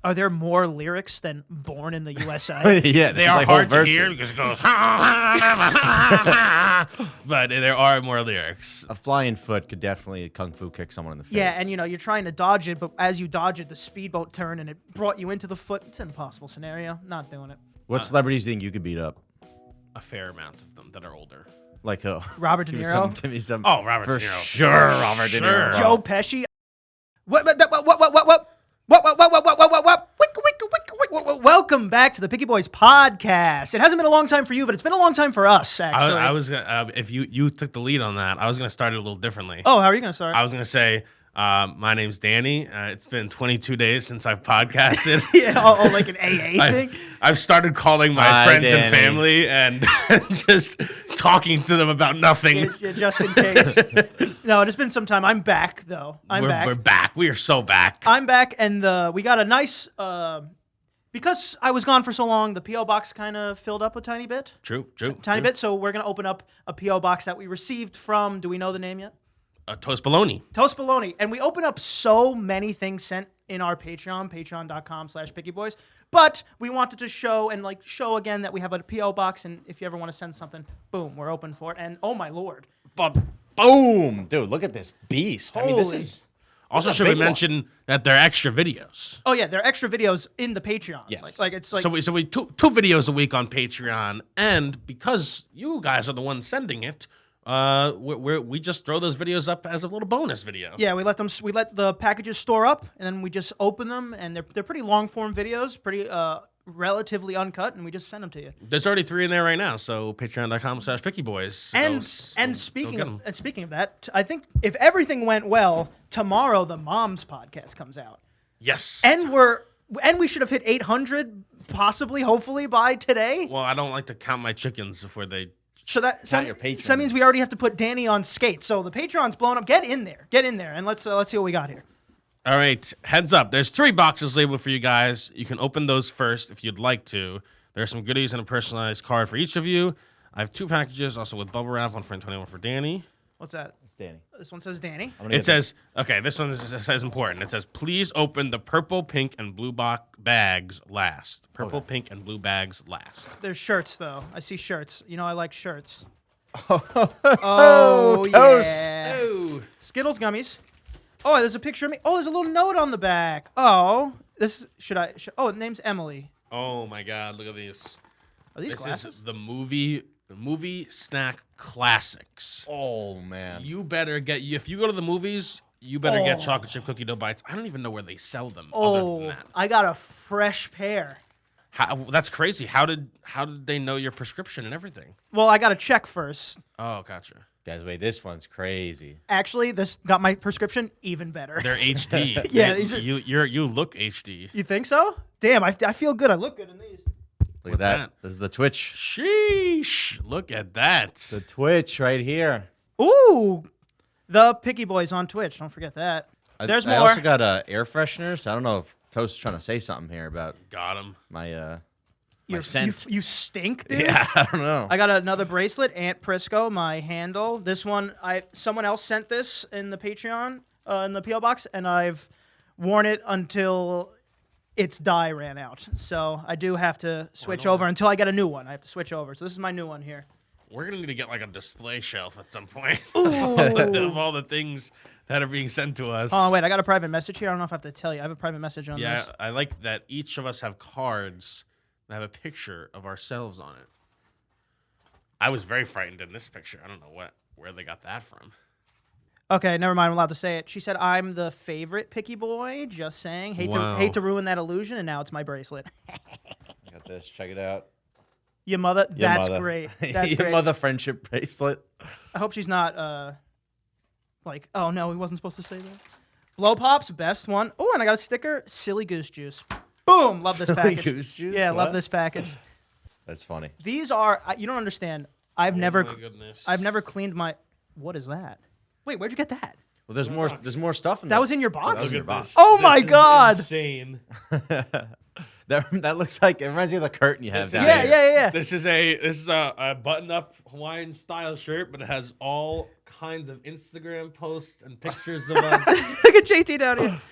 Are there more lyrics than "Born in the USA"? Yeah, They are hard to hear because it goes, but there are more lyrics. A flying foot could definitely kung fu kick someone in the face. Yeah, and you're trying to dodge it, but as you dodge it, the speedboat turned and it brought you into the foot. It's an impossible scenario. Not doing it. What celebrities do you think you could beat up? A fair amount of them that are older. Like who? Robert De Niro. Give me some. Oh, Robert for De Niro. sure, Robert De Niro. Joe Pesci. What? Welcome back to the Picky Boys podcast. It hasn't been a long time for you, but it's been a long time for us, actually. I was gonna, if you took the lead on that, I was gonna start it a little differently. Oh, how are you gonna start? I was gonna say, my name's Danny. It's been 22 days since I've podcasted. Yeah, like an AA thing. I've started calling my Hi, friends Danny. and family and just talking to them about nothing. Yeah, just in case. No, it's been some time. I'm back, though. We're back. We are so back. I'm back, and we got a nice. Because I was gone for so long, the P.O. box kind of filled up a tiny bit. True. Tiny bit. So we're gonna open up a P.O. box that we received from. Do we know the name yet? Toast bologna. Toast Bologna. And we open up so many things sent in our Patreon, patreon.com/PickyBoys. But we wanted to show again that we have a P.O. box, and if you ever want to send something, boom, we're open for it. And oh my lord. Boom, dude! Look at this beast. I mean, this Holy. is. Also, That's a should we big one. mention that they're extra videos? Oh yeah, there are extra videos in the Patreon. Yes. Like it's like So we two videos a week on Patreon, and because you guys are the ones sending it, we just throw those videos up as a little bonus video. yeah, we let the packages store up, and then we just open them, and they're pretty long form videos, pretty relatively uncut, and we just send them to you. There's already 3 in there right now, so patreon.com/PickyBoys. And speaking of that, I think if everything went well, tomorrow the Moms podcast comes out, Yes. and we should have hit 800, possibly, hopefully by today. Well, I don't like to count my chickens before they. So that your patrons. that means we already have to put Danny on skates. So the Patreon's blown up. Get in there, and let's see what we got here. All right, heads up. There's 3 boxes labeled for you guys. You can open those first if you'd like to. There's some goodies and a personalized card for each of you. I have 2 packages, also with bubble wrap, one for Antonio, one for Danny. What's that? It's Danny. This one says Danny. It says, okay, this one says important. It says, please open the purple, pink, and blue bags last. Purple, pink, and blue bags last. There's shirts though. I see shirts. I like shirts. Oh, toast. Yeah. Oh. Skittles gummies. Oh, there's a picture of me. Oh, there's a little note on the back. Oh, the name's Emily. Oh my God! Look at these. Are these This glasses? is the movie snack classics. Oh man. You better get if you go to the movies, you better get chocolate chip cookie dough bites. I don't even know where they sell them. Other than that. I got a fresh pair. That's crazy. How did they know your prescription and everything? Well, I got to check first. Oh, gotcha. Guys, wait, this one's crazy. Actually, this got my prescription even better. They're HD. Yeah, these are- you look HD. You think so? Damn, I feel good. I look good in these. Look What's at that. that? This is the Twitch. Sheesh! Look at that. The Twitch right here. Ooh, the Picky Boys on Twitch. Don't forget that. There's I more. also got air fresheners. So I don't know if Toast is trying to say something here about Got him. my You scent. you stink, dude. Yeah, I don't know. I got another bracelet, Aunt Prisco, my handle. This one, someone else sent this in the Patreon, in the PO box, and I've worn it until its dye ran out. So I do have to switch over until I get a new one. I have to switch over. So this is my new one here. We're gonna need to get like a display shelf at some point of all the things that are being sent to us. Oh wait, I got a private message here. I don't know if I have to tell you. I have a private message on Yeah, this. I like that each of us have cards that have a picture of ourselves on it. I was very frightened in this picture. I don't know where they got that from. Okay, never mind. I'm allowed to say it. She said, "I'm the favorite Picky Boy." Just saying. Wow. Hate to ruin that illusion, and now it's my bracelet. Got this. Check it out. Your mother. Your That's mother. great. That's Your great. mother friendship bracelet. I hope she's not like, oh no, he wasn't supposed to say that. Blow Pops, best one. Oh, and I got a sticker, Silly Goose Juice. Boom, love this Silly package. Goose Juice? Yeah, love What? this package. That's funny. These are you don't understand. I've never Oh my goodness. I've never cleaned my. What is that? Wait, where'd you get that? Well, there's more. There's more stuff in That there. was in your box? That was in your box. Oh my God. Insane. That looks like it reminds me of the curtain you have down Yeah, here. yeah. This is a button-up Hawaiian style shirt, but it has all kinds of Instagram posts and pictures of us. Look at JT down here.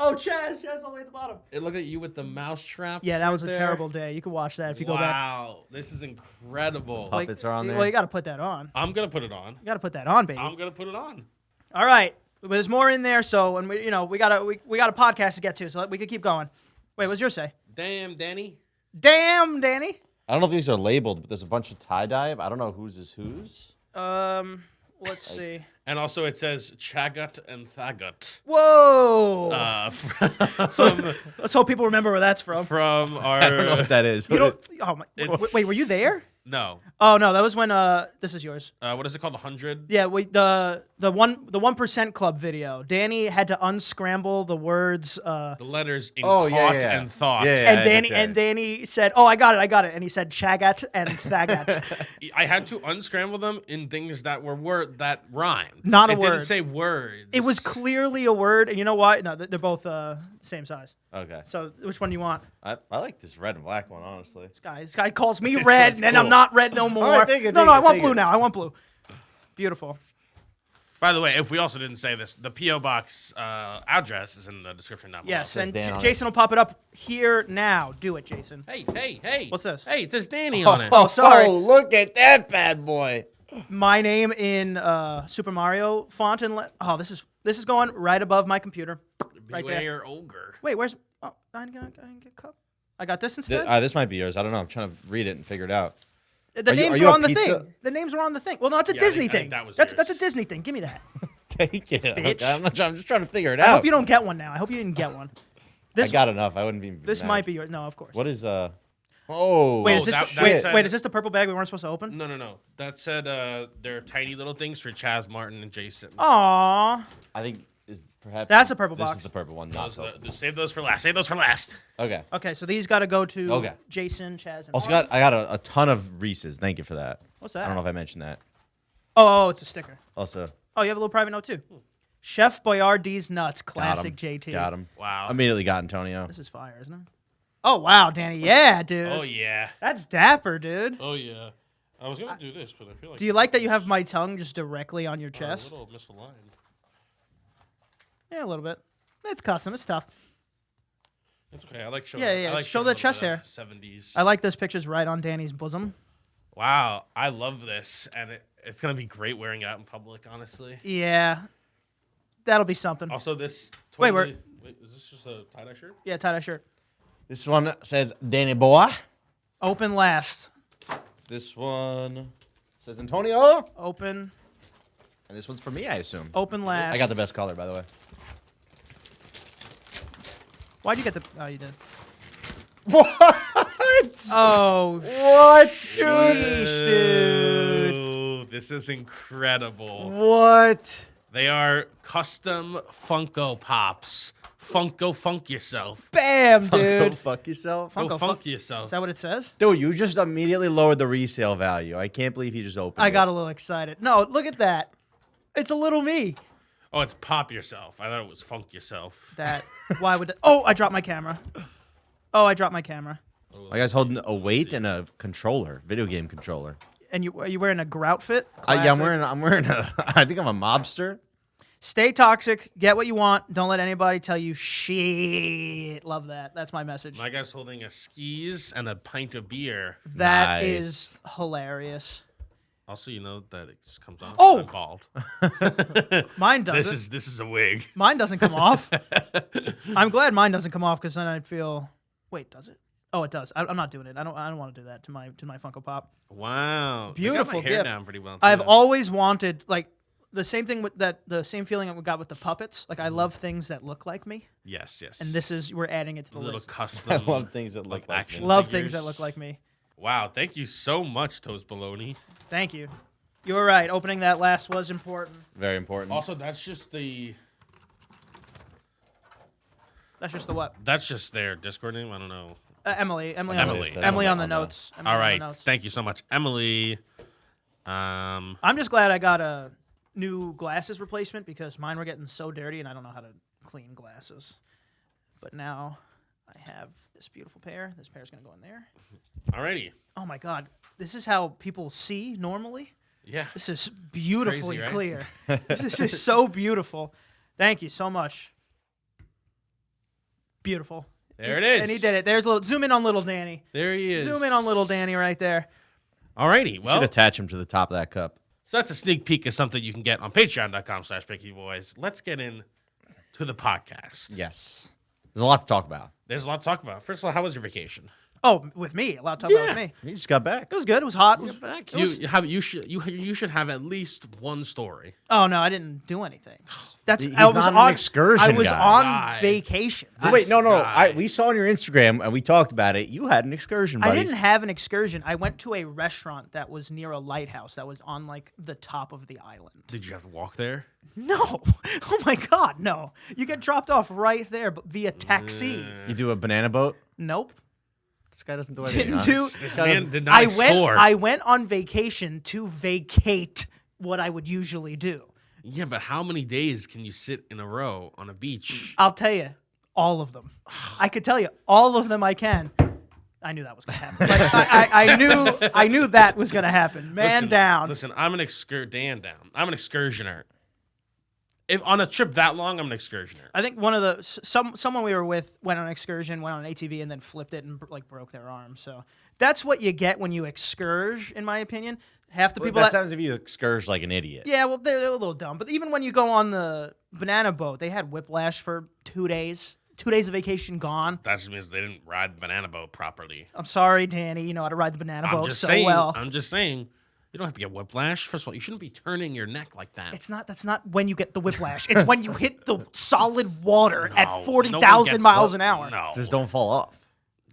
Oh, Chaz all the way at the bottom. It looked at you with the mouse trap. Yeah, that was a there. terrible day. You can watch that if you go back. Wow, this is incredible. Puppets are on there. Well, you got to put that on. I'm gonna put it on. You got to put that on, baby. I'm gonna put it on. All right. But there's more in there, so and we got a podcast to get to, so we could keep going. Wait, what's yours say? Damn, Danny. Damn, Danny. I don't know if these are labeled, but there's a bunch of tie-dye. I don't know whose is whose. Let's see. And also it says Chagut and Thagut. Whoa. From Let's hope people remember where that's from. from our. I don't know what that is. You don't. Oh my. It's- Wait, were you there? No. Oh no, that was when. This is yours. What is it called? 100. Yeah, the 1% Club video. Danny had to unscramble the words. The letters in Oh, caught yeah. and thought. Yeah. And I guess, Danny said, "Oh, I got it," and he said Chagat and Thagat. I had to unscramble them in things that were that rhymed. Not a it word. didn't say words. It was clearly a word, and you know what? No, they're both same size. Okay. So which one do you want? I like this red and black one, honestly. This guy calls me red, and I'm cool. not red no more. right, take it, no, take I it, want take blue it. now. I want blue. Beautiful. By the way, if we also didn't say this, the P.O. Box address is in the description down below. Yes, says and Dan on Jason will pop it up here now. Do it, Jason. Hey. What's this? Hey, it says Danny on it. Oh, sorry. Oh, look at that bad boy. My name in Super Mario font and this is going right above my computer. Right there. Beware ogre. Wait, where's? Oh, I didn't get cup. I got this instead. This might be yours. I don't know. I'm trying to read it and figure it out. The Are you- names are you were a on the pizza- thing. The names were on the thing. Well, no, it's a Yeah, I Disney think thing. that was That's a yours. Disney thing. Give me that. Take it. Bitch. Okay, I'm just trying to figure it I out. hope you don't get one now. I hope you didn't get one. I got enough. I wouldn't be. This mad. might be yours. No, of course. What is Oh. Wait, is Oh, this? that Wait, said- wait, is this the purple bag we weren't supposed to open? No. That said, they're tiny little things for Chaz, Martin, and Jason. Aww. I think is perhaps. That's a purple this box. is the purple one. Not Save those for last. Save those for last. Okay. Okay, so these got to go to Okay. Jason, Chaz, and Also Martin. I got a ton of Reese's. Thank you for that. What's that? I don't know if I mentioned that. Oh, it's a sticker. Also, Oh, you have a little private note too. Chef Boyardee's nuts, got classic him. JT. Got him. Wow. Immediately got Antonio. This is fire, isn't it? Oh wow, Danny. Yeah, dude. Oh yeah. That's dapper, dude. Oh yeah. I was gonna do this, but I feel like. Do you like that you have my tongue just directly on your a chest? little misaligned. Yeah, a little bit. It's custom. It's tough. It's okay. I like showing. Yeah. I like Show showing the a little chest bit hair. of 70s. I like this picture's right on Danny's bosom. Wow, I love this, and it's gonna be great wearing it out in public. Honestly. Yeah, that'll be something. Also, this. Wait, Totally, wait, is this just a tie-dye shirt? Yeah, tie-dye shirt. This one says Danny Boy. Open last. This one says Antonio. Open. And this one's for me, I assume. Open last. I got the best color, by the way. Why'd you get the? Oh, you did. What? Oh, What, dude? sheesh, dude. Ooh, this is incredible. What? They are custom Funko Pops. Funko Funk yourself. Bam, Go dude. fuck yourself. Funko Go Funk. funk yourself. Is that what it says? Dude, you just immediately lowered the resale value. I can't believe you just opened I it. got a little excited. No, look at that. It's a little me. Oh, it's Pop Yourself. I thought it was Funk Yourself. That. Why would? Oh, I dropped my camera. Oh, I dropped my camera. My guy's holding a weight and a controller, video game controller. And are you wearing a grout fit? Yeah, I'm Classic. wearing a. I think I'm a mobster. Stay toxic. Get what you want. Don't let anybody tell you shit. Love that. That's my message. My guy's holding a skis and a pint of beer. That Nice. is hilarious. Also, you know that it just comes off. Oh! I'm bald. Mine doesn't. This is a wig. Mine doesn't come off. I'm glad mine doesn't come off because then I'd feel. Wait, does it? Oh, it does. I'm not doing it. I don't want to do that to my Funko Pop. Wow. Beautiful They got my hair gift. down pretty well. I've too. always wanted like the same thing with that. The same feeling I got with the puppets. Like I love things that look like me, Yes. and this is we're adding it to the little list. custom. I love things that look like action me. Love figures. things that look like me. Wow. Thank you so much, Toast Baloney. Thank you. You were right. Opening that last was important. Very important. Also, that's just That's just the what? That's just their Discord name. I don't know. Emily. Emily, On it the, says Emily on on the the- notes. Emily All on the right. notes. Thank you so much, Emily. I'm just glad I got a new glasses replacement because mine were getting so dirty and I don't know how to clean glasses. But now I have this beautiful pair. This pair's gonna go in there. Alrighty. Oh my god, this is how people see normally. Yeah. This is beautifully Crazy, right? clear. This is just so beautiful. Thank you so much. Beautiful. There it is. And he did it. There's a little zoom in on little Danny. There he is. Zoom in on little Danny right there. Alrighty. Should Well, attach him to the top of that cup. so that's a sneak peek of something you can get on patreon.com/PickyBoys. Let's get in to the podcast. Yes. There's a lot to talk about. There's a lot to talk about. First of all, how was your vacation? Oh, with me. A lot to talk about with me. He just got back. It was good. It was hot. It was, Back. it was- You should have at least one story. oh no, I didn't do anything. That's He's I was not an on excursion I was guy. on Guy. vacation. Wait, no. guy. We saw on your Instagram and we talked about it. You had an excursion, buddy. I didn't have an excursion. I went to a restaurant that was near a lighthouse that was on like the top of the island. Did you have to walk there? No. Oh my God, no. You get dropped off right there but via taxi. You do a banana boat? Nope. This guy doesn't do anything. Didn't huh? do. This guy man doesn't- did not explore. I went on vacation to vacate what I would usually do. Yeah, but how many days can you sit in a row on a beach? I'll tell you, all of them. I could tell you all of them. I can. I knew that was gonna happen. Like, I knew that was gonna happen. Man Listen, down. Listen, I'm an excursioner. If on a trip that long, I'm an excursioner. I think one of the someone we were with went on an excursion, went on an ATV, and then flipped it and like broke their arm. So that's what you get when you excurge, in my opinion. Half the Well, people that sounds if you excurge like an idiot. yeah, well, they're a little dumb. But even when you go on the banana boat, they had whiplash for 2 days. 2 days of vacation gone. That just means they didn't ride the banana boat properly. I'm sorry, Danny. You know how to ride the banana I'm boat just so saying. well. I'm just saying. You don't have to get whiplash. First of all, you shouldn't be turning your neck like that. That's not when you get the whiplash. It's when you hit the solid water No, at no one 40,000 gets miles that. an hour. No, Just don't fall off.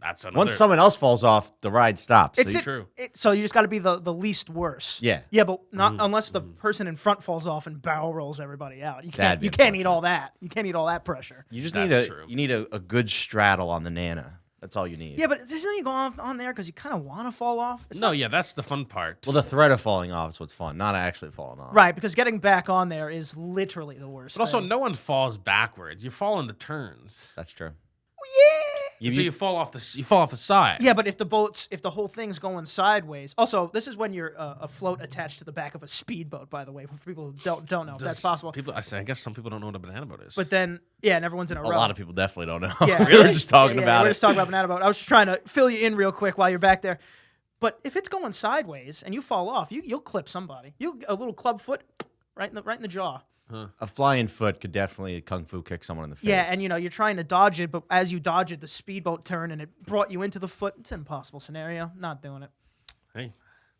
that's another. Once someone else falls off, the ride stops. It's So it- true. so you just got to be the least worse. Yeah. Yeah, but not unless the person in front falls off and barrel rolls everybody out. You That'd can't. be You can't eat unfortunate. all that. You can't eat all that pressure. you just That's true. need a good straddle on the Nana. That's all you need. Yeah, but doesn't you go on there because you kind of want to fall off? It's No, yeah, that's the fun part. Well, the threat of falling off is what's fun, not actually falling off. Right, because getting back on there is literally the worst. but also, thing. no one falls backwards. You fall in the turns. That's true. yeah. So you fall off the side. Yeah, but if the whole thing's going sideways. Also, this is when you're a float attached to the back of a speedboat. By the way, for people who don't know if that's possible. People, I guess some people don't know what a banana boat is. But then, yeah, and everyone's in a A row. lot of people definitely don't know. Yeah, we were just talking yeah, about we're it. just talking about banana boat. I was just trying to fill you in real quick while you're back there. But if it's going sideways and you fall off, you'll clip somebody. A little club foot right in the jaw. A flying foot could definitely kung fu kick someone in the face. Yeah, and you're trying to dodge it, but as you dodge it, the speedboat turned and it brought you into the foot. It's an impossible scenario. Not doing it. Hey,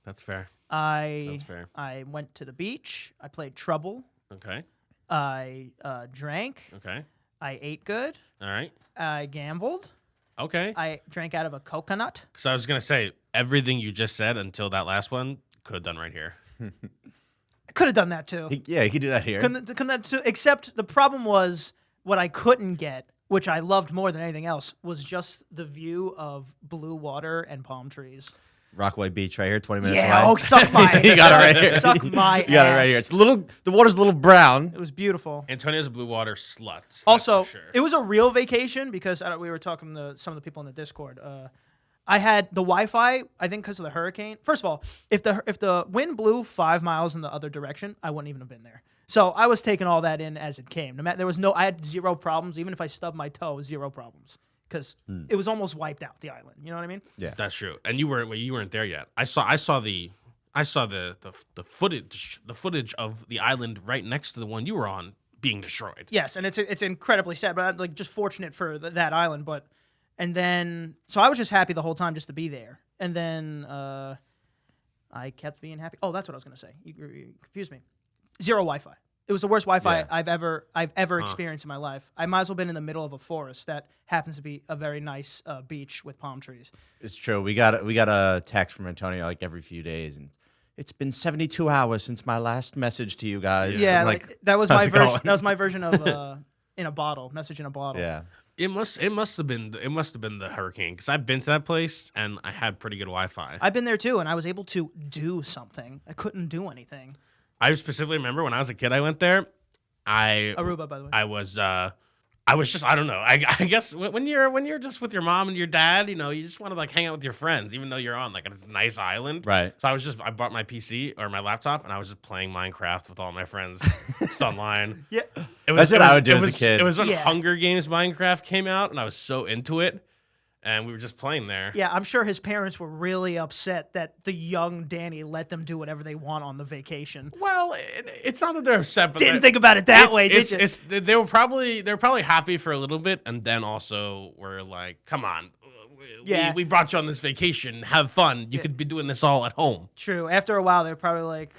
that's fair. That's fair. I went to the beach. I played Trouble. Okay. I drank. Okay. I ate good. All right. I gambled. Okay. I drank out of a coconut. So I was gonna say everything you just said until that last one could have done right here. I could have done that too. He could do that here. Couldn't that too. Except the problem was what I couldn't get, which I loved more than anything else, was just the view of blue water and palm trees. Rockaway Beach right here, 20 minutes Yeah, away. oh, suck my. You got it right here. Suck my. You got it right ass. here. It's the water's a little brown. It was beautiful. Antonio's a blue water slut. that's Also, for sure. it was a real vacation because we were talking to some of the people in the Discord. I had the Wi-Fi, I think, because of the hurricane. First of all, if the wind blew 5 miles in the other direction, I wouldn't even have been there. So I was taking all that in as it came. No matter, I had zero problems. Even if I stubbed my toe, zero problems because it was almost wiped out the island. You know what I mean? Yeah. That's true. And you weren't there yet. I saw the footage of the island right next to the one you were on being destroyed. Yes, and it's incredibly sad, but I'm like just fortunate for that island. But and then so I was just happy the whole time just to be there, and then I kept being happy. Oh, that's what I was gonna say. You confused me. Zero Wi-Fi. It was the worst Wi-Fi Yeah. I've ever experienced in my life. I might as well been in the middle of a forest that happens to be a very nice beach with palm trees. It's true. We got a text from Antonio like every few days, and it's been 72 hours since my last message to you guys. Yeah, I'm like that was how's my it version. going? That was my version of in a bottle, message in a bottle. Yeah. It must have been the hurricane because I've been to that place and I had pretty good Wi-Fi. I've been there too, and I was able to do something. I couldn't do anything. I specifically remember when I was a kid, I went there. Aruba, by the way. I I was just, I don't know. I guess when you're just with your mom and your dad, you know, you just want to like hang out with your friends, even though you're on like this nice island. Right. So I bought my PC or my laptop, and I was just playing Minecraft with all my friends just online. Yeah. That's what I would do as a kid. It was when Yeah. Hunger Games Minecraft came out, and I was so into it, and we were just playing there. Yeah, I'm sure his parents were really upset that the young Danny let them do whatever they want on the vacation. Well, it's not that they're upset, but Didn't think about it that way, did you? They were probably happy for a little bit, and then also were like, "Come on, Yeah. we brought you on this vacation. Have fun. You could be doing this all at home." True. After a while, they're probably like,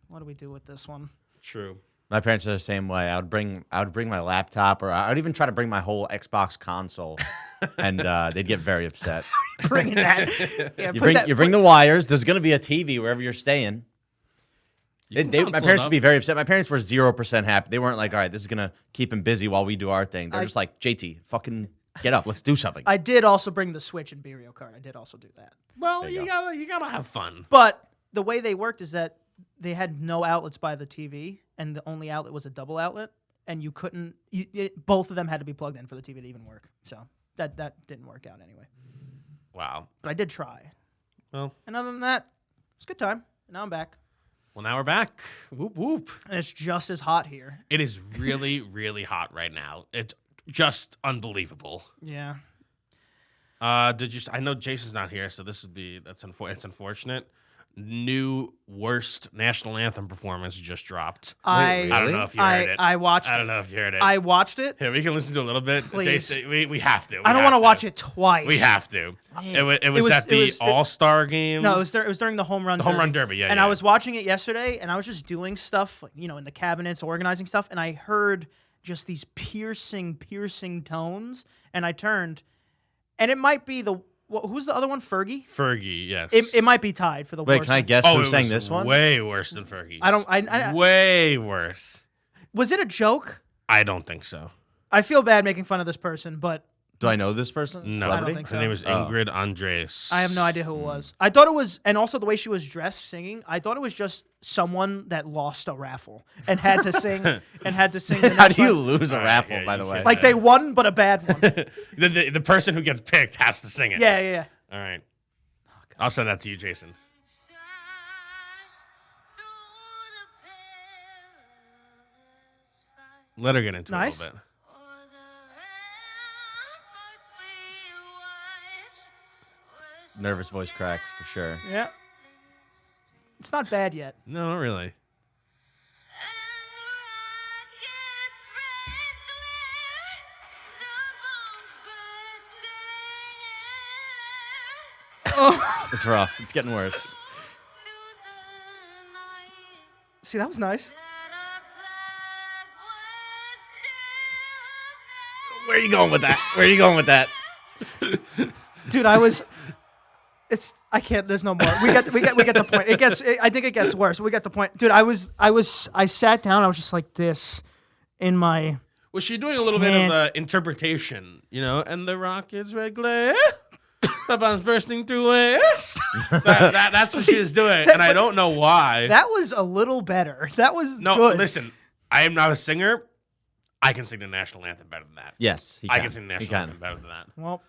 what do we do with this one? True. My parents are the same way. I would bring my laptop, or I would even try to bring my whole Xbox console, and they'd get very upset. Bringing that. Yeah, You bring the wires. There's gonna be a TV wherever you're staying. My parents would be very upset. My parents were 0% happy. They weren't like, all right, this is gonna keep him busy while we do our thing. They're just like, JT, fucking get up, let's do something. I did also bring the Switch and Mario Kart. I did also do that. Well, you gotta have fun. But the way they worked is that they had no outlets by the TV, and the only outlet was a double outlet, and you couldn't. Both of them had to be plugged in for the TV to even work. So that didn't work out anyway. Wow. But I did try. Well, And other than that, it's a good time. And now I'm back, now we're back. Whoop whoop. and it's just as hot here. It is really, really hot right now. It's just unbelievable. Yeah. I know Jason's not here, so it's unfortunate. New worst national anthem performance just dropped. I don't know if you heard it. I watched I don't it. know if you heard it. I watched it. Here, we can listen to a little bit. Please. Jason, we have to. I don't want to watch it twice. We have to. It was at the All-Star game. No, it was during the home run. The home run derby, yeah. And yeah. I was watching it yesterday, and I was just doing stuff, like, in the cabinets, organizing stuff, and I heard just these piercing tones, and I turned, and it might be who's the other one? Fergie? Fergie, yes. It might be tied for the Wait, worst. can I guess Oh, who it sang was this one? way worse than Fergie. I way worse. Was it a joke? I don't think so. I feel bad making fun of this person, but Do I know this person? No, I don't think so. Her name is Ingrid Andres. I have no idea who it was. I thought it was, and also the way she was dressed singing, I thought it was just someone that lost a raffle and had to sing the How do you national- lose a raffle, yeah, by you the way? can't- like they won, but a bad one. the person who gets picked has to sing it. Yeah. All right. I'll send that to you, Jason. Let her get into Nice. it a little bit. Nervous voice cracks for sure. Yeah. It's not bad yet. No, not really. It's rough. It's getting worse. See, that was nice. Where are you going with that? Where are you going with that? Dude, I can't. There's no more. We get the point. I think it gets worse. We get the point. Dude, I sat down. I was just like this in my. Was she doing a little bit of interpretation, and the rockets regular, the bombs bursting through it. That's what she was doing, and I don't know why. That was a little better. That was No, good. listen, I am not a singer. I can sing the national anthem better than that. Yes, he can. I can sing the national anthem better than that. Well,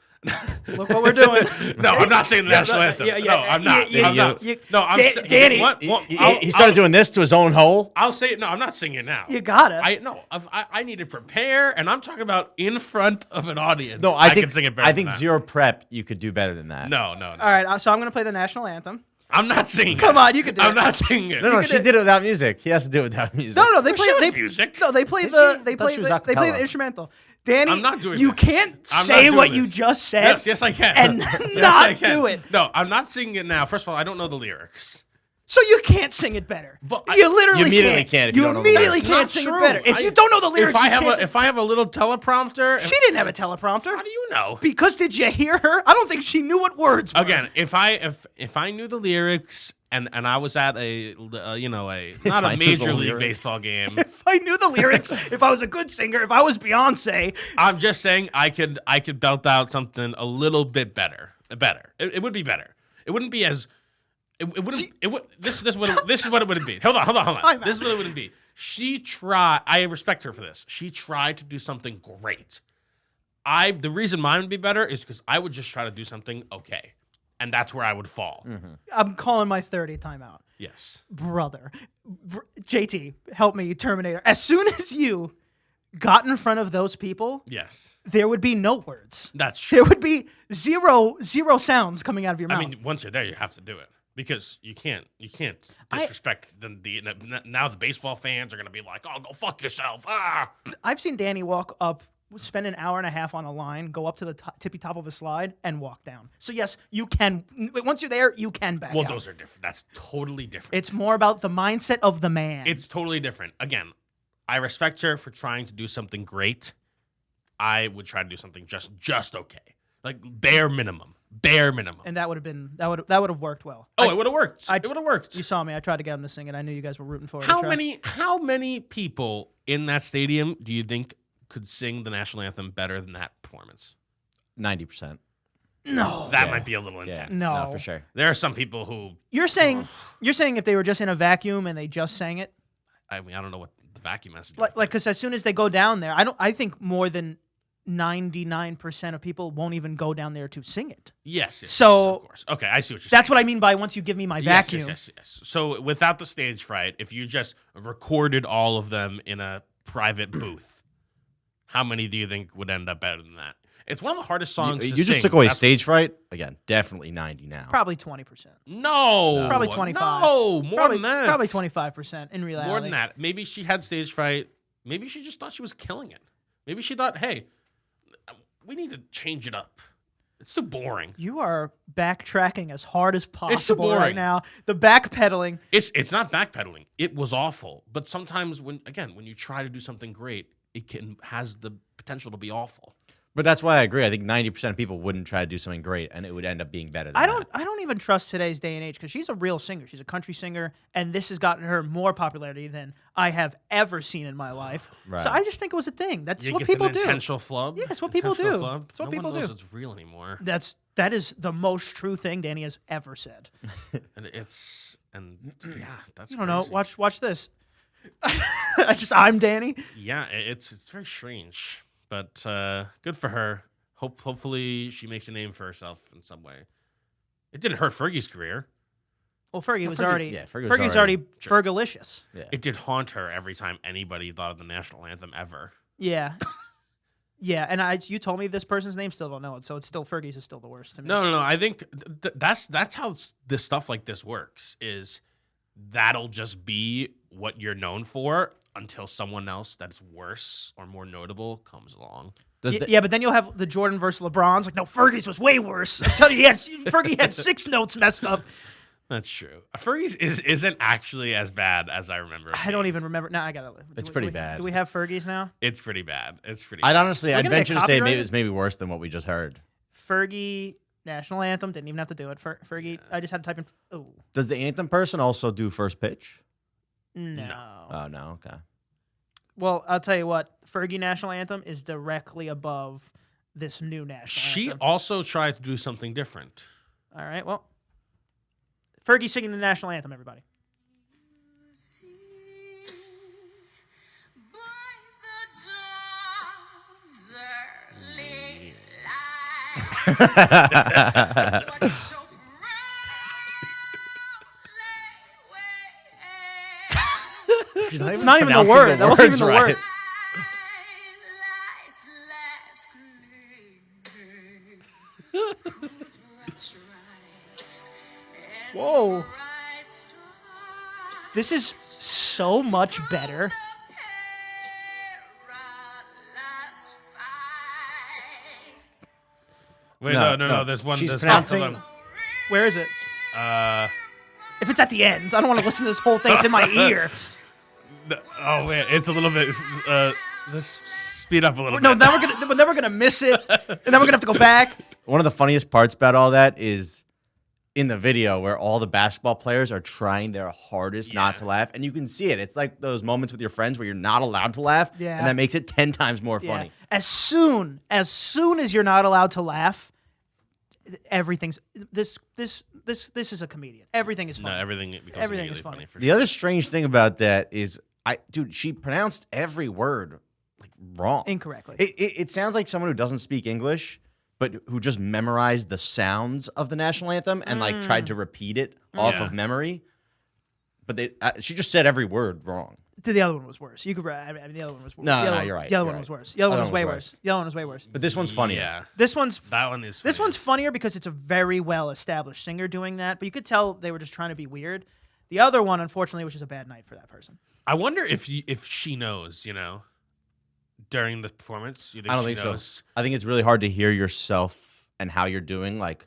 look what we're doing. No, I'm not singing the national anthem. yeah, No, I'm not. yeah, I'm not. you- No, I'm Danny, What? He started doing this to his own hole. I'll say it. No, I'm not singing it now. You gotta. I need to prepare, and I'm talking about in front of an audience. No, I can sing it better. I think than that. zero prep, you could do better than that. No. All right, so I'm gonna play the national anthem. I'm not singing. Come on, you can do I'm it. not singing it. No, she did it without music. He has to do it without music. No, they play she was they music. No, they play Did the she? they I thought play she was the, they play the acapella. instrumental. Danny, I'm not doing you this. can't I'm say not what doing you this. just said. Yes, I can. And Yes, not I can. do it. No, I'm not singing it now. First of all, I don't know the lyrics. So you can't sing it better. But you literally You immediately can't if you don't know the immediately lyrics. can't That's sing not it better. true. If you don't know the lyrics, If I have a little teleprompter, she didn't have a teleprompter. how do you know? Because did you hear her? I don't think she knew what words were. Again, if I knew the lyrics and I was at a not I a knew the major league lyrics. baseball game, If I knew the lyrics, if I was a good singer, if I was Beyonce, I'm just saying I could belt out something a little bit better. It would be better. It wouldn't be as. It wouldn't. It would. This is what it wouldn't be. Hold on. Time out. This is what it wouldn't be. She tried. I respect her for this. She tried to do something great. The reason mine would be better is because I would just try to do something okay, and that's where I would fall. I'm calling my 30 timeout. Yes. Brother. JT, help me, Terminator. As soon as you got in front of those people, Yes. there would be no words. That's true. There would be zero sounds coming out of your mouth. I mean, once you're there, you have to do it because you can't disrespect now the baseball fans are gonna be like, oh, go fuck yourself. Ah. I've seen Danny walk up, spend an hour and a half on a line, go up to the tippy top of a slide, and walk down. So yes, you can. Once you're there, you can back Well, out. those are different. That's totally different. It's more about the mindset of the man. It's totally different. Again, I respect her for trying to do something great. I would try to do something just okay, like bare minimum. And that would have been that would have worked well. It would have worked. It would have worked. You saw me. I tried to get him to sing it. I knew you guys were rooting for it. How many people in that stadium do you think could sing the national anthem better than that performance? 90%. No. That might be a little intense. No. For sure. There are some people who You're saying if they were just in a vacuum and they just sang it, I mean, I don't know what the vacuum has to do. like because as soon as they go down there, I think more than 99% of people won't even go down there to sing it. Yes. So- of course. Okay, I see what you're saying. That's what I mean by once you give me my vacuum. Yes. So without the stage fright, if you just recorded all of them in a private booth, how many do you think would end up better than that? It's one of the hardest songs to You sing. just took away That's- stage fright. Again, definitely 90 now. Probably 20%. No. Probably 25. No, more Probably, than that. Probably 25% in reality. More than that. Maybe she had stage fright. Maybe she just thought she was killing it. Maybe she thought, hey, we need to change it up. It's too boring. You are backtracking as hard as possible right boring. now. The backpedaling. It's not backpedaling. It was awful. But sometimes when you try to do something great, it has the potential to be awful. But that's why I agree. I think 90% of people wouldn't try to do something great, and it would end up being better than I that. don't even trust today's day and age because she's a real singer. She's a country singer, and this has gotten her more popularity than I have ever seen in my life. Right. So I just think it was a thing. That's You what get people an do. intentional flub. Yeah, it's what people Intentional do. Flub. It's what no people one knows do. it's real anymore. That is the most true thing Danny has ever said. And that's I don't know. crazy. Watch this. I'm Danny. Yeah, it's very strange, but good for her. Hopefully she makes a name for herself in some way. It didn't hurt Fergie's career. Well, Fergie was Fergie- already. yeah, Fergie was Fergie's already- already Fergalicious. Yeah. It did haunt her every time anybody thought of the national anthem ever. Yeah. Yeah, and you told me this person's name, still don't know it, so it's still Fergie's is still the worst to me. No. I think that's how this stuff like this works. Is that'll just be what you're known for until someone else that's worse or more notable comes along. Yeah, but then you'll have the Jordan versus LeBron's. Like, no, Fergie's was way worse. I'm telling you, Fergie had 6 notes messed up. That's true. Fergie's isn't actually as bad as I remember. I don't even remember. Now I gotta. It's pretty bad. Do we have Fergie's now? It's pretty bad. It's pretty. I'd honestly, We're I'd gonna get venture to say copyrighted? it was maybe worse than what we just heard. Fergie national anthem. Didn't even have to do it. Fergie. I just had to type in. Oh Does the anthem person also do first pitch? no. Oh, no. Okay. Well, I'll tell you what. Fergie national anthem is directly above this new national She anthem. also tried to do something different. All right. Well, Fergie singing the national anthem. Everybody. It's not even the word. That wasn't even the word. Whoa. This is so much better. Wait, No, no. no. There's one. She's there's pronouncing- Hold on. Where is it? If it's at the end, I don't want to listen to this whole thing. It's in my ear. Oh wait, it's a little bit. Just speed up a little No, bit. then we're gonna miss it, and then we're gonna have to go back. One of the funniest parts about all that is in the video where all the basketball players are trying their hardest not Yeah. to laugh, and you can see it. It's like those moments with your friends where you're not allowed to laugh, Yeah. and that makes it 10 times more Yeah. funny. As soon as you're not allowed to laugh, everything's this is a comedian. Everything is funny. No, everything becomes Everything immediately is funny. funny for The sure. other strange thing about that is Dude, she pronounced every word like wrong. Incorrectly. It sounds like someone who doesn't speak English, but who just memorized the sounds of the national anthem and like tried to repeat it off of memory. But she just said every word wrong. The other one was worse. You could. I mean, the other one was worse. No, you're right. The other one was worse. The other one was way worse. The other one was way worse. But this one's funnier. Yeah. That one is. This one's funnier because it's a very well established singer doing that. But you could tell they were just trying to be weird. The other one, unfortunately, was just a bad night for that person. I wonder if she knows. During the performance. You think I don't think so. I think it's really hard to hear yourself and how you're doing, like,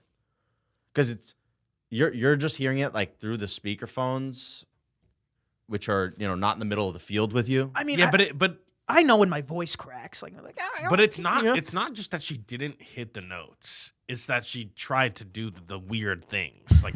because you're just hearing it like through the speakerphones, which are not in the middle of the field with you. I mean, yeah, but I know when my voice cracks. but it's not. It's not just that she didn't hit the notes. It's that she tried to do the weird things. Like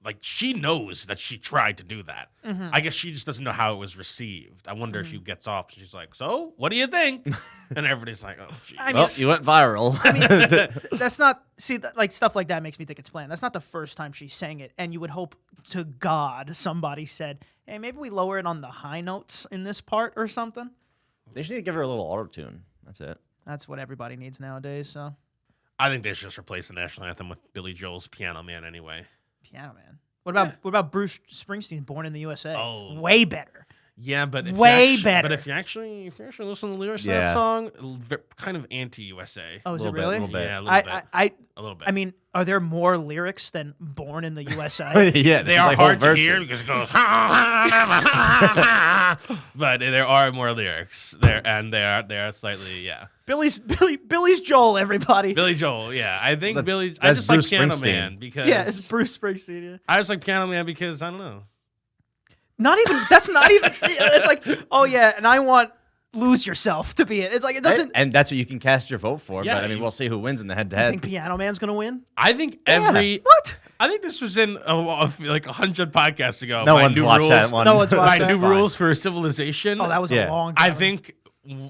like she knows that she tried to do that. Mm-hmm. I guess she just doesn't know how it was received. I wonder if she gets off. She's like, "So, what do you think?" And everybody's like, "Oh, geez." Well, you went viral. I mean, that's not. See, like stuff like that makes me think it's planned. That's not the first time she sang it, and you would hope to God somebody said, "Hey, maybe we lower it on the high notes in this part or something." They should need to give her a little auto-tune. That's it. That's what everybody needs nowadays. So, I think they should just replace the national anthem with Billy Joel's "Piano Man" anyway. Piano Man. What about Bruce Springsteen, "Born in the USA"? Oh, way better. Yeah, but better. But if you actually listen to the lyrics of that song, kind of anti-USA. Oh, is it Little bit, really? little bit. Yeah, a little bit. A little bit. I mean, are there more lyrics than "Born in the USA"? Yeah, they are hard to hear because it goes, but there are more lyrics there, and they are slightly Billy's Joel, everybody. Billy Joel, yeah. I think That's- Billy. I that's just Bruce like Piano Springsteen. Man because It's Bruce Springsteen. Yeah. I just like Piano Man because I don't know. Not even. That's not even. It's like, oh yeah, and I want "Lose Yourself" to be it. It's like it doesn't. And that's what you can cast your vote for. Yeah, but I mean, we'll see who wins in the I head-to-head. think Piano Man's gonna win. I think What? I think this was in like 100 podcasts ago. No my one's new watched rules, that one. No one's watched My that. new Fine. rules for civilization. Oh, that was Yeah. a long time.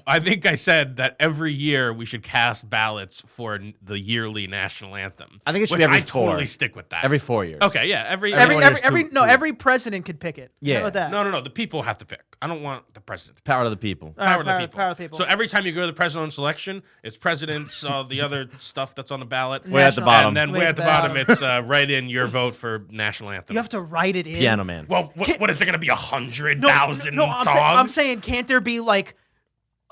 I think I said that every year we should cast ballots for the yearly national anthem. I think it should which be every I four. totally stick with that. Every 4 years. Okay, yeah, every every president could pick it. Yeah. How about that? No. The people have to pick. I don't want the president to pick. Power to the people. Power of the people. Power of the people. So every time you go to the presidential election, it's presidents, the other stuff that's on the ballot. Way at the National- bottom. And then Way way at at the the bottom, it's write in your vote for national anthem. You have to write it in. Piano Man. Well, what is there going to be 100,000 No, songs? I'm saying, can't there be like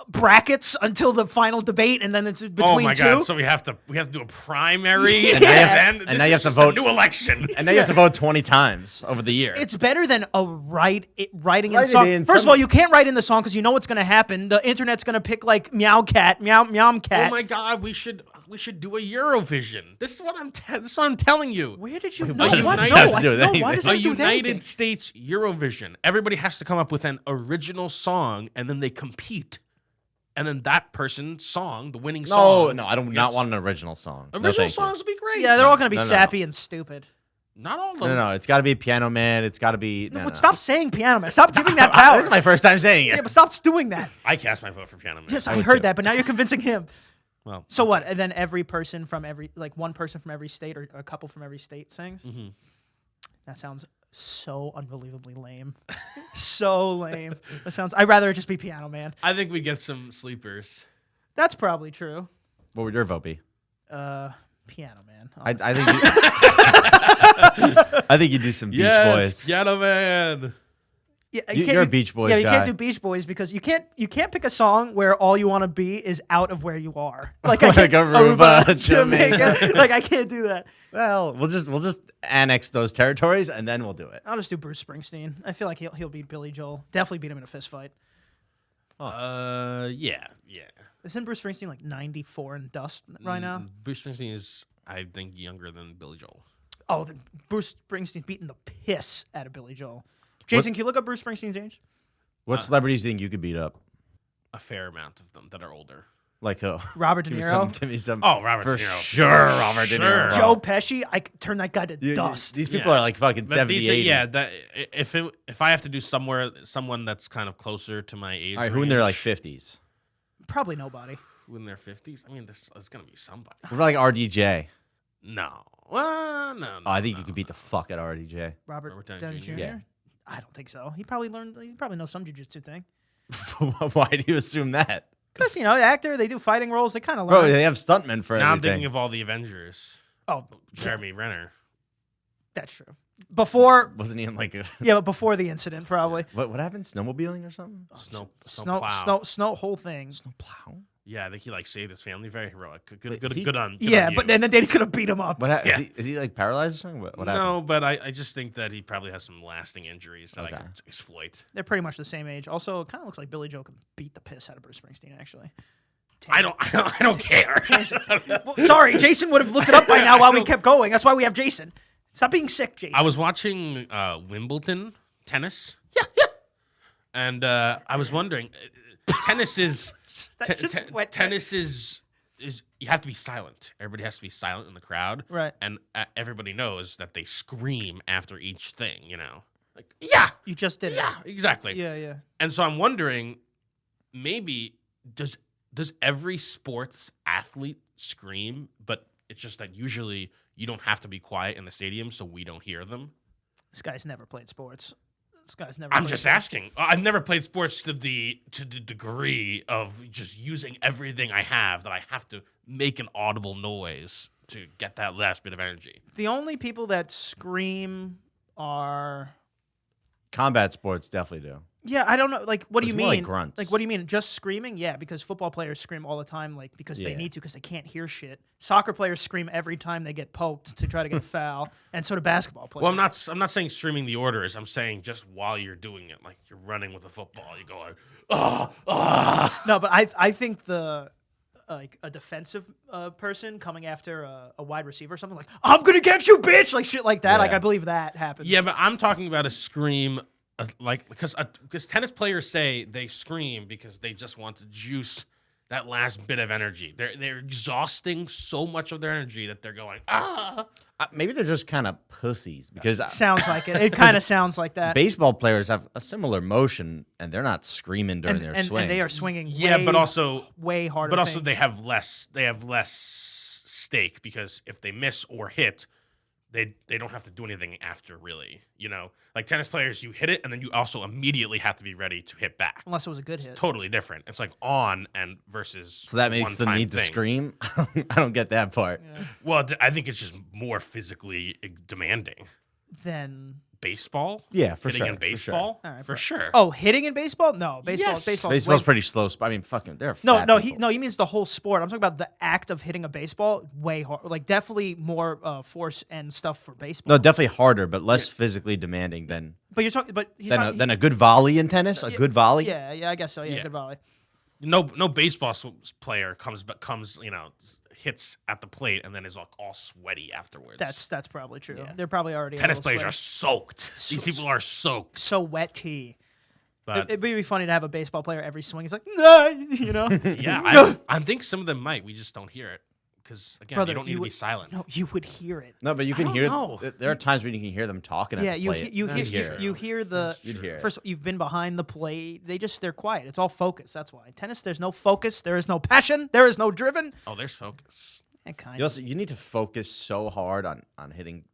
brackets until the final debate, and then it's between Oh my two? God! So we have to do a primary, Yeah. and then And this now you is have to just vote- a new election. And now you have to vote 20 times over the year. It's better than writing in Write the it song. in. First of all, you can't write in the song because you know what's going to happen. The internet's going to pick like meow cat, meow cat. Oh my God! We should do a Eurovision. This is what I'm telling you. Where did you Wait, know? what does What? this No, have to I- do with no, anything? why does A that do with United anything? States Eurovision. Everybody has to come up with an original song, and then they compete. And then that person's song, the winning song. No, I don't not want an original song. No, Original thank you. songs would be great. Yeah, they're all going to be No, no. sappy and stupid. Not all of them. No, it's got to be Piano Man. It's got to be. No, no. Stop saying Piano Man. Stop giving that power. This is my first time saying it. Yeah, but stop doing that. I cast my vote for Piano Man. Yes, I would heard too. that, but now you're convincing him. Well, So what? And then every person from one person from every state or a couple from every state sings? mhm. That sounds so unbelievably lame. So lame. I'd rather it just be Piano Man. I think we get some sleepers. That's probably true. What would your vote be? Piano Man. I think. I think you do some Beach Boys. Piano Man. Yeah, You're a Beach Boys Yeah, you guy. can't do Beach Boys because you can't pick a song where all you want to be is out of where you are. Like Like Aruba, Jamaica. Like I can't do that. Well, we'll just annex those territories and then we'll do it. I'll just do Bruce Springsteen. I feel like he'll beat Billy Joel. Definitely beat him in a fist fight. Yeah. Isn't Bruce Springsteen like 94 and dust right now? Bruce Springsteen is, I think, younger than Billy Joel. Oh, then Bruce Springsteen beating the piss out of Billy Joel. Jason, can you look up Bruce Springsteen's age? What celebrities do you think you could beat up? A fair amount of them that are older. Like who? Robert De Give me Niro. Give me some. Oh, Robert for De Niro. sure, Robert De Sure. Niro. Joe Pesci, I could turn that guy to dust. These people Yeah. are like fucking But 70, these 80. if I have to do someone that's kind of closer to my age. All right, who in their like range, 50s? Probably nobody. who in their 50s? I mean, there's gonna be somebody. What about like RDJ? No. Well, no. Oh, I think you could beat the fuck out of RDJ. Robert Robert Downey Downey Jr.? Jr. Yeah. I don't think so. He probably knows some jiu-jitsu thing. Why do you assume that? Because, actor, they do fighting roles. They kind of Bro, learn. they have stuntmen for Now I'm everything. thinking of all the Avengers. Oh, Jeremy Renner. that's true. Before, Wasn't he in like a... yeah, but before the incident, probably. What happened? Snowmobiling or something? Snow Whole thing. Snowplow? Yeah, I think he saved his family. Very heroic. Wait, Good on. Yeah, on but you. then Daddy's gonna beat him up. Yeah. Is he like paralyzed or something? What no, happened? but I just think that he probably has some lasting injuries that I Okay. could exploit. They're pretty much the same age. Also, it kind of looks like Billy Joe could beat the piss out of Bruce Springsteen. Actually, I don't care. Well, sorry, Jason would have looked it up by now while we kept going. That's why we have Jason. Stop being sick, Jason. I was watching Wimbledon tennis. Yeah. And I was wondering, tennis is tennis is you have to be silent. Everybody has to be silent in the crowd, Right. And everybody knows that they scream after each thing. Like yeah, You just did it. yeah, exactly. Yeah. And so I'm wondering, maybe does every sports athlete scream? But it's just that usually you don't have to be quiet in the stadium, so we don't hear them. This guy's never played sports. I'm just asking. I've never played sports to the degree of just using everything I have that I have to make an audible noise to get that last bit of energy. The only people that scream are... Combat sports definitely do. Yeah, I don't know. Like, what do you It's more like mean? grunts. Like, what do you mean? Just screaming? Yeah, because football players scream all the time, like because they Yeah. need to, because they can't hear shit. Soccer players scream every time they get poked to try to get a foul, and so do basketball players. Well, I'm not saying streaming the orders. I'm saying just while you're doing it, like you're running with a football, you go like, No, but I think the like a defensive person coming after a wide receiver or something like, I'm gonna get you, bitch, like shit like that. Yeah. Like I believe that happens. Yeah, but I'm talking about a scream, because tennis players say they scream because they just want to juice that last bit of energy. They're exhausting so much of their energy that they're going Maybe they're just kind of pussies because Sounds like it. It kind of sounds like that. baseball players have a similar motion and they're not screaming during their swing. And they are swinging. Yeah, way, but also way harder. But also things. they have less stake because if they miss or hit, they don't have to do anything after, really. Like tennis players, you hit it and then you also immediately have to be ready to hit back. unless it was a good hit. Totally different. It's like on and versus. So that makes the one-time need to thing. scream. I don't get that part. Well, I think it's just more physically demanding. Then Baseball? Yeah, for Hitting sure. in baseball? All right, For sure. oh, hitting in baseball? No, baseball. Yes. Baseball's pretty slow. I mean, fucking, they're No, fat no, people. he means the whole sport. I'm talking about the act of hitting a baseball. Way hard, like definitely more force and stuff for baseball. No, definitely harder, but less physically demanding than but you're talking, but he's than a good volley in tennis. A good volley. Yeah, I guess so. Yeah, Yeah. good volley. No baseball player comes, hits at the plate and then is all sweaty afterwards. That's probably true. Yeah. They're probably already Tennis a little players are sweaty. soaked. These people are soaked. So wetty. But It'd be funny to have a baseball player every swing. He's like, nah, yeah, I think some of them might. We just don't hear it because again, Brother, you don't need to be silent. No, you would hear it. No, but you can don't hear. know. There are times when you can hear them talking. Yeah, at the you plate. you That's hear true. you hear the. You'd hear it. First, you've been behind the plate. They're quiet. It's all focus. That's why tennis. There's no focus. There is no passion. There is no driven. Oh, there's focus. You need to focus so hard on hitting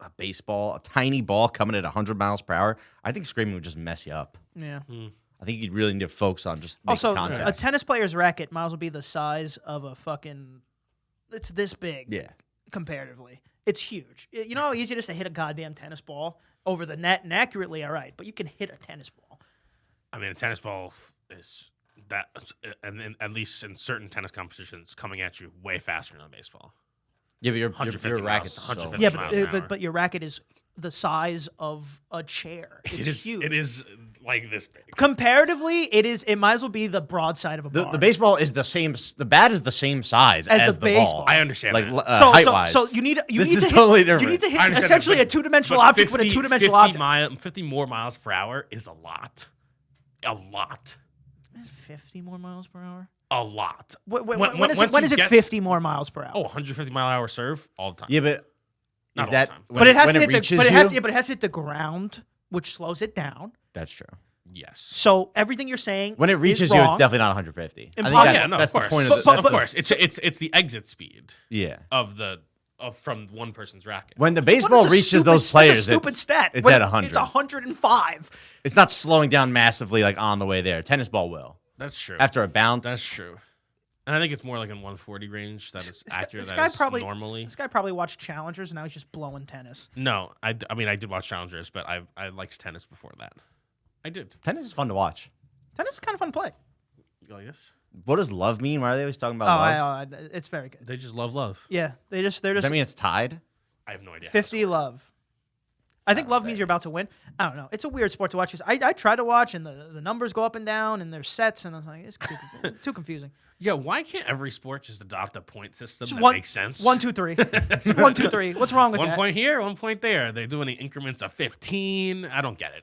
a baseball, a tiny ball coming at 100 miles per hour. I think screaming would just mess you up. Yeah. I think you'd really need to focus on just making Also, contact. a tennis player's racket might as well be the size of a fucking. It's this big. Yeah. Comparatively, it's huge. You know how easy it is to hit a goddamn tennis ball over the net and accurately. All right, but you can hit a tennis ball. I mean, a tennis ball is that, and then at least in certain tennis competitions, coming at you way faster than baseball. Yeah, but your 150 racket's miles, so 150 Yeah, miles an hour. but your racket is the size of a chair. It's huge. It is like this big. Comparatively, it might as well be the broadside of a bar. The baseball is the same. The bat is the same size As as the the baseball. ball. I understand Like that. height wise. So you need This to is hit, totally You different. need to I hit understand essentially that, a two-dimensional but object with a 50 two-dimensional object. 50 more miles per hour is a lot. A lot. 50 more miles per hour. A lot. When is once it you get- 50 more miles per hour? Oh, 150 mile an hour serve all the time. Yeah, but Not is all that the time. when but it has when to hit reaches the, but it you? has, yeah, but it has to hit the ground, which slows it down. That's true. Yes. So everything you're saying When it reaches is you, wrong. it's definitely not 150. I think Impossible. that's, Yeah, no, that's of the course. point But- of but- the. Of course, it's the exit speed Yeah. of the from one person's racket. When the What baseball is a reaches stupid- those players, that's a stupid stat. it's When at 100. It's 105. It's not slowing down massively like on the way there. Tennis ball will. That's true. After a bounce. That's true. And I think it's more like in 140 range that is accurate. This That guy is probably normally. This guy probably watched Challengers and now he's just blowing tennis. No, I mean I did watch Challengers, but I liked tennis before that. I did. Tennis is fun to watch. Tennis is kind of fun to play. You like this? What does love mean? Why are they always talking about love? It's very good. They just love. Yeah, they're Does just that mean it's tied? I have no idea. 50 love. I think love means you're about to win. I don't know. It's a weird sport to watch. I try to watch, and the numbers go up and down, and there's sets, and I'm like, it's too confusing. Yeah, why can't every sport just adopt a point system that One- makes sense? 1, 2, 3. 1, 2, 3. What's wrong with One that? point here, 1 point there. They do any increments of 15. I don't get it.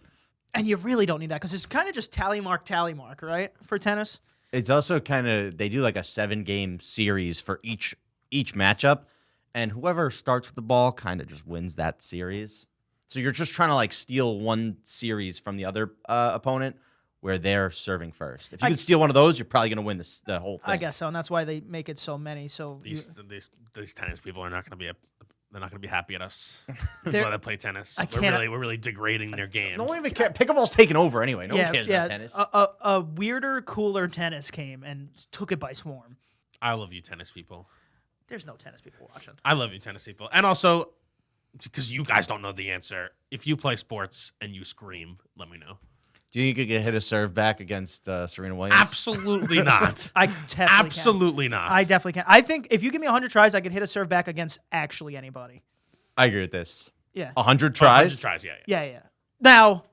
And you really don't need that because it's kind of just tally mark, right? For tennis. It's also kind of they do like a 7-game series for each matchup, and whoever starts with the ball kind of just wins that series. So you're just trying to like steal one series from the other opponent where they're serving first. If you could steal one of those, you're probably gonna win the whole thing. I guess so, and that's why they make it so many. So These tennis people are not going to be they're not going to be happy at us They're- while they play tennis. I We're can't- really degrading their game. No one even cares. Pickleball's taking over anyway. No one cares about tennis. A weirder, cooler tennis came and took it by swarm. I love you, tennis people. There's no tennis people watching. I love you, tennis people. And also, because you guys don't know the answer, if you play sports and you scream, let me know. Do you think you could hit a serve back against Serena Williams? Absolutely not. I definitely Absolutely not. I definitely can. I think if you give me 100 tries, I could hit a serve back against actually anybody. I agree with this. Yeah. 100 100 tries? tries, yeah. Yeah. Now,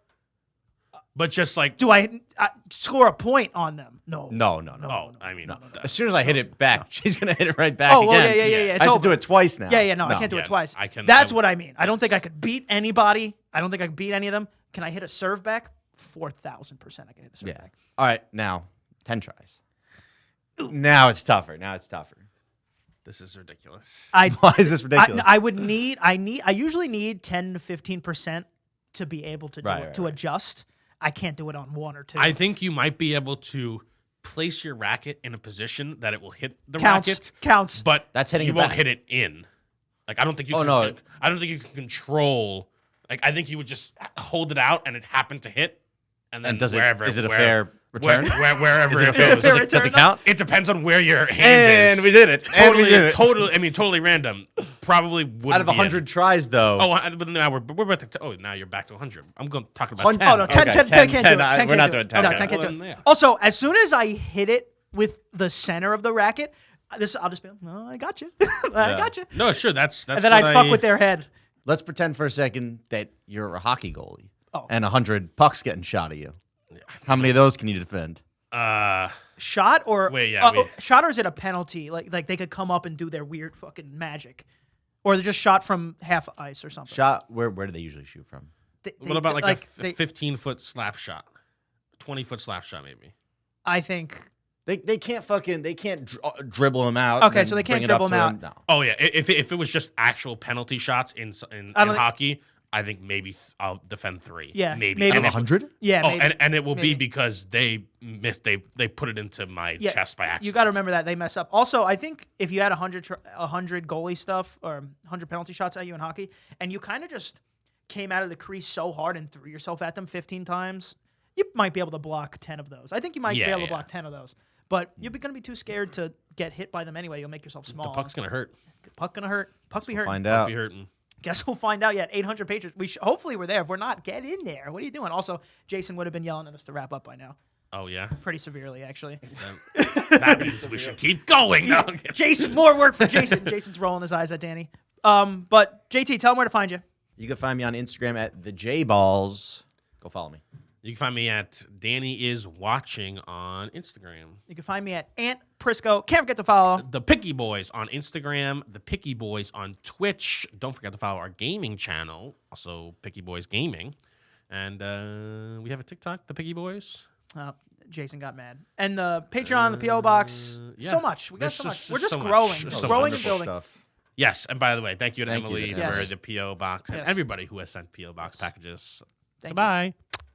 But just like, do I score a point on them? No. No. I mean, As soon as I hit it back, she's going to hit it right back Oh, again. well, yeah. I It's have over. to do it twice now. Yeah. No, I can't do Yeah, it twice. I can- That's I- what I mean. I don't think I could beat anybody. I don't think I could beat any of them. Can I hit a serve back? 4,000% I can hit a serve Yeah. back. All right, now 10 tries. Now it's tougher. this is ridiculous. Why is this ridiculous? I usually need 10 to 15% to be able to do Right, it, right, to right. adjust. I can't do it on 1 or 2. I think you might be able to place your racket in a position that it will hit the Counts. racket. Counts. But That's hitting you it won't back. hit it in. Like I don't think you. Oh, can, no. I don't think you can control. Like I think you would just hold it out and it happened to hit, and then And does wherever is it a where- fair return? wherever Is it a it fair, goes. fair does return, it though? count? It depends on where your hand And is. we did it. Totally, and we did it. totally random. Probably would Out of 100 tries, though. but now we're about to. Oh, now you're back to 100. I'm going talking about 100 10. Oh, no, 10, Okay, 10, 10 can't 10, do it. 10 we're can't not do doing it. 10. No, Okay. 10 can't do Well, then, it. yeah. Also, as soon as I hit it with the center of the racket, I'll just be like, no, I got you. I got you. No, sure. That's. And then what I'd fuck with their head. Let's pretend for a second that you're a hockey goalie Oh. and 100 pucks getting shot at you. How many of those can you defend? Shot or Wait, yeah, wait. shot, or is it a penalty? Like they could come up and do their weird fucking magic, or they're just shot from half ice or something. Shot, where do they usually shoot from? What about like a they, 15-foot slap shot, 20-foot slap shot maybe? I think. They can't dribble them out. Okay, and so they can't bring it up dribble to 'em him. No. Oh yeah, if it was just actual penalty shots in I don't think- hockey, I think maybe I'll defend 3. Yeah, maybe. maybe. Out of And it- 100? Yeah. Oh, maybe. and it will maybe. be because they missed. They put it into my Yeah, chest by accident. You got to remember that they mess up. Also, I think if you had 100 goalie stuff or 100 penalty shots at you in hockey, and you kind of just came out of the crease so hard and threw yourself at them 15 times, you might be able to block 10 of those. I think you might be Yeah, able to yeah. block 10 of those. But you're going to be too scared to get hit by them anyway. You'll make yourself small. The puck's gonna hurt. Puck gonna hurt. Puck be hurting. Find out. Be hurting. Guess we'll find out yet. 800 pages. Hopefully we're there. If we're not, get in there. What are you doing? Also, Jason would have been yelling at us to wrap up by now. Oh yeah. Pretty severely, actually. That means we should keep going. No, I'm kidding. Jason, more work for Jason. Jason's rolling his eyes at Danny. But JT, tell him where to find you. You can find me on Instagram at the JBalls. Go follow me. You can find me at Danny is watching on Instagram. You can find me at Ant Prisco. Can't forget to follow. The Picky Boys on Instagram. The Picky Boys on Twitch. Don't forget to follow our gaming channel, also Picky Boys Gaming. And we have a TikTok, The Picky Boys. Jason got mad. And the Patreon, the PO box. yeah. So much. We got There's so just- much. We're there's just so growing. much. There's Just so growing much. and building. Stuff. Yes, and by the way, thank you to Thank you Emily to for Emily. the PO box and Yes. everybody who has sent PO box packages. Thank you. Goodbye.